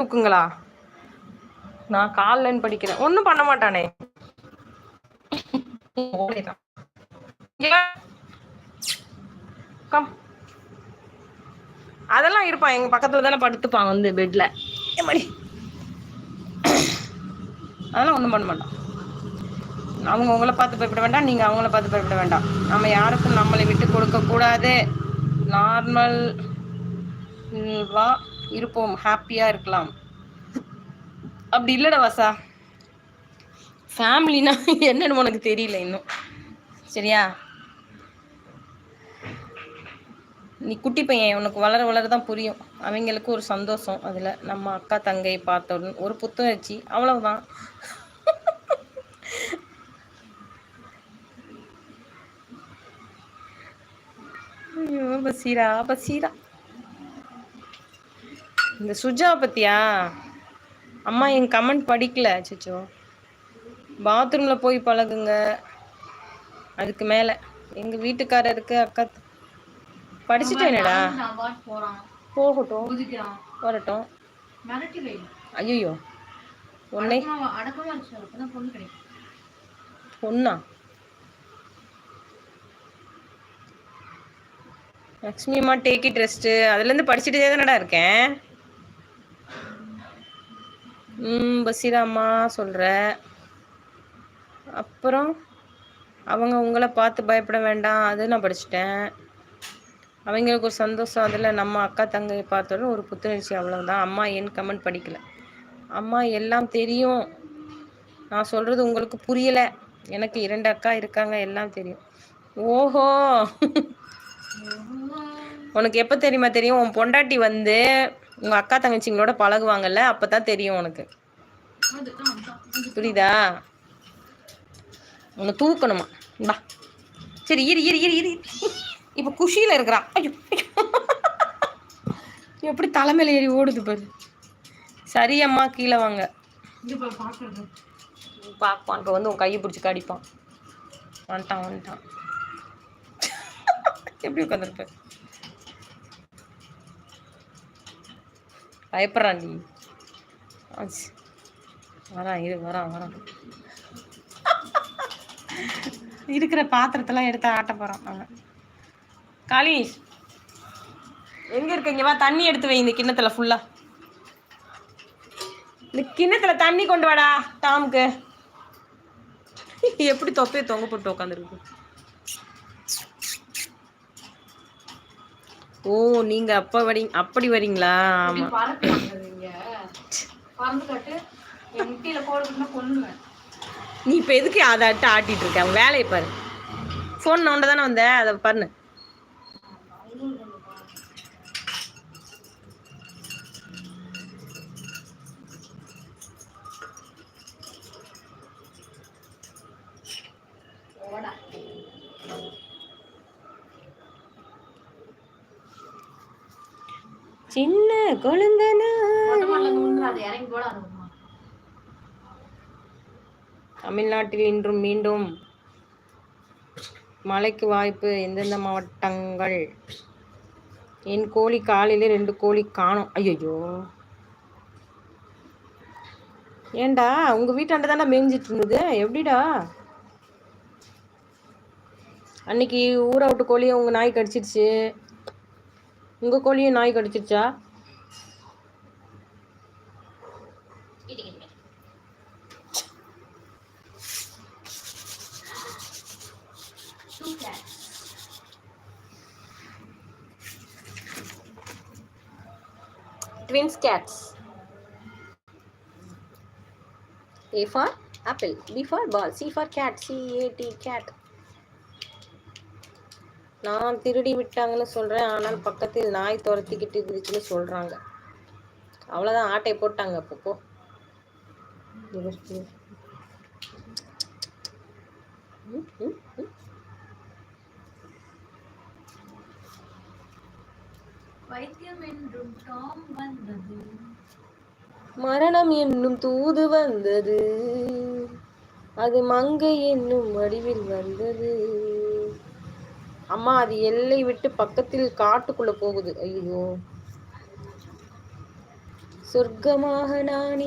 தூக்குங்களா? நான் காலைன்னு படிக்கிறேன். ஒன்றும் பண்ண மாட்டானே. கம் அதெல்லாம் இருப்பான். எங்க பக்கத்துல தானே படுத்துப்பான் வந்து பெட்ல. மணி அதெல்லாம் ஒன்றும் பண்ண மாட்டான். அவங்க உங்களை பார்த்து பயப்பட வேண்டாம், நீங்க அவங்கள பார்த்து பயப்பட வேண்டாம். நம்ம யாருக்கும் நம்மளை விட்டு கொடுக்க கூடாது. நார்மல் வா இருப்போம், ஹாப்பியா இருக்கலாம். அப்படி இல்லடா வாசா, ஃபேமிலினா என்னன்னு உனக்கு தெரியல இன்னும். சரியா? நீ குட்டி பையன், உனக்கு வளர வளரதான் புரியும். அவங்களுக்கு ஒரு சந்தோஷம் அதில். நம்ம அக்கா தங்கையை பார்த்தோன்னு ஒரு புத்துணர்ச்சி, அவ்வளவுதான். ஐயோ பசீரா பசீரா. இந்த சுஜா பத்தியா? அம்மா என் கமெண்ட் படிக்கல. சிச்சோ, பாத்ரூம்ல போய் பழகுங்க. அதுக்கு மேல எங்க வீட்டுக்காரருக்கு அக்கா படிச்சுட்டேனடா. போகட்டும், வரட்டும். ஐயோ உன்னை பொண்ணா? லக்ஷ்மி அம்மா டேக் இட் ரெஸ்ட். அதுல இருந்து படிச்சுட்டே தானடா இருக்கேன். பசீரா அம்மா சொல்ற. அப்புறம் அவங்க உங்களை பார்த்து பயப்பட வேண்டாம், அது நான் படிச்சுட்டேன். அவங்களுக்கு ஒரு சந்தோஷம் அதில். நம்ம அக்கா தங்கையை பார்த்தோன்னு ஒரு புத்துணர்ச்சி, அவ்வளவுதான். அம்மா என் கமெண்ட் படிக்கல. அம்மா எல்லாம் தெரியும், நான் சொல்றது உங்களுக்கு புரியல. எனக்கு 2 அக்கா இருக்காங்க, எல்லாம் தெரியும். ஓஹோ, உனக்கு எப்ப தெரியுமா தெரியும்? உன் பொண்டாட்டி வந்து உங்க அக்கா தங்கச்சிங்களோட பழகுவாங்கல்ல, அப்பதான் தெரியும் உனக்கு. புரியுதா? உன்னை தூக்கணுமா? பா சரி, இரு இரு இரு இரு. இப்ப குஷியில இருக்கிறான். ஐயோ எப்படி தலைமையில ஏறி ஓடுது பாரு. சரி அம்மா, கீழே வாங்க. பாப்பான். இப்போ வந்து உன் கையை பிடிச்சி கடிப்பான். வந்துட்டான் வந்துட்டான். எப்படி உட்காந்துருப்ப? பயப்படுறான் நீ. வரான் இரு, வரான் வரான். இருக்கிற பாத்திரத்தெல்லாம் எடுத்து ஆட்ட போறான் அவன். காலிஷ் எங்க இருக்கீங்க? வா, தண்ணி எடுத்து வை இந்த கிண்ணத்துல ஃபுல்லா. இந்த கிண்ணத்துல தண்ணி கொண்டு வாடா டாமுக்கு. எப்படி தொப்பையை தொங்க போட்டு உட்காந்துருக்கு. ஓ, நீங்க அப்படி வரீங்களா? ஆமா. நீ இப்ப எதுக்கு அதை ஆட்டிட்டு இருக்க? அவன் வேலையை பாரு. போன் நோண்ட தானே வந்த, அதை பண்ணு. சின்ன குழந்தனா தமிழ்நாட்டில் இன்றும் மீண்டும் மழைக்கு வாய்ப்பு. எந்தெந்த மாவட்டங்கள்? என் கோழி காலையில 2 கோழி காணோம். ஐயோ, ஏண்டா உங்க வீட்டாண்ட தானே மேய்ஞ்சிட்டு இருந்தது? எப்படிடா அன்னைக்கு ஊரை விட்டு கோழியை உங்க நாய் கடிச்சிருச்சு? உங்க கோழியும் நாய் கடிச்சிருச்சா? Twins cats. A for apple, B for ball, C for cat, C-A-T cat. நான் திருடி விட்டாங்கன்னு சொல்றேன், ஆனால் பக்கத்தில் நாய் துரத்திக்கிட்டு இருந்துச்சுன்னு சொல்றாங்க. அவ்வளவுதான், ஆட்டை போட்டாங்க. அப்போ மரணம் என்னும் தூது வந்தது, அது மங்கை என்னும் வடிவில் வந்தது. அம்மா, அது எல்லை விட்டு பக்கத்தில் காட்டுக்குள்ள போகுது. ஐயோ, சொர்க்கமாக நான்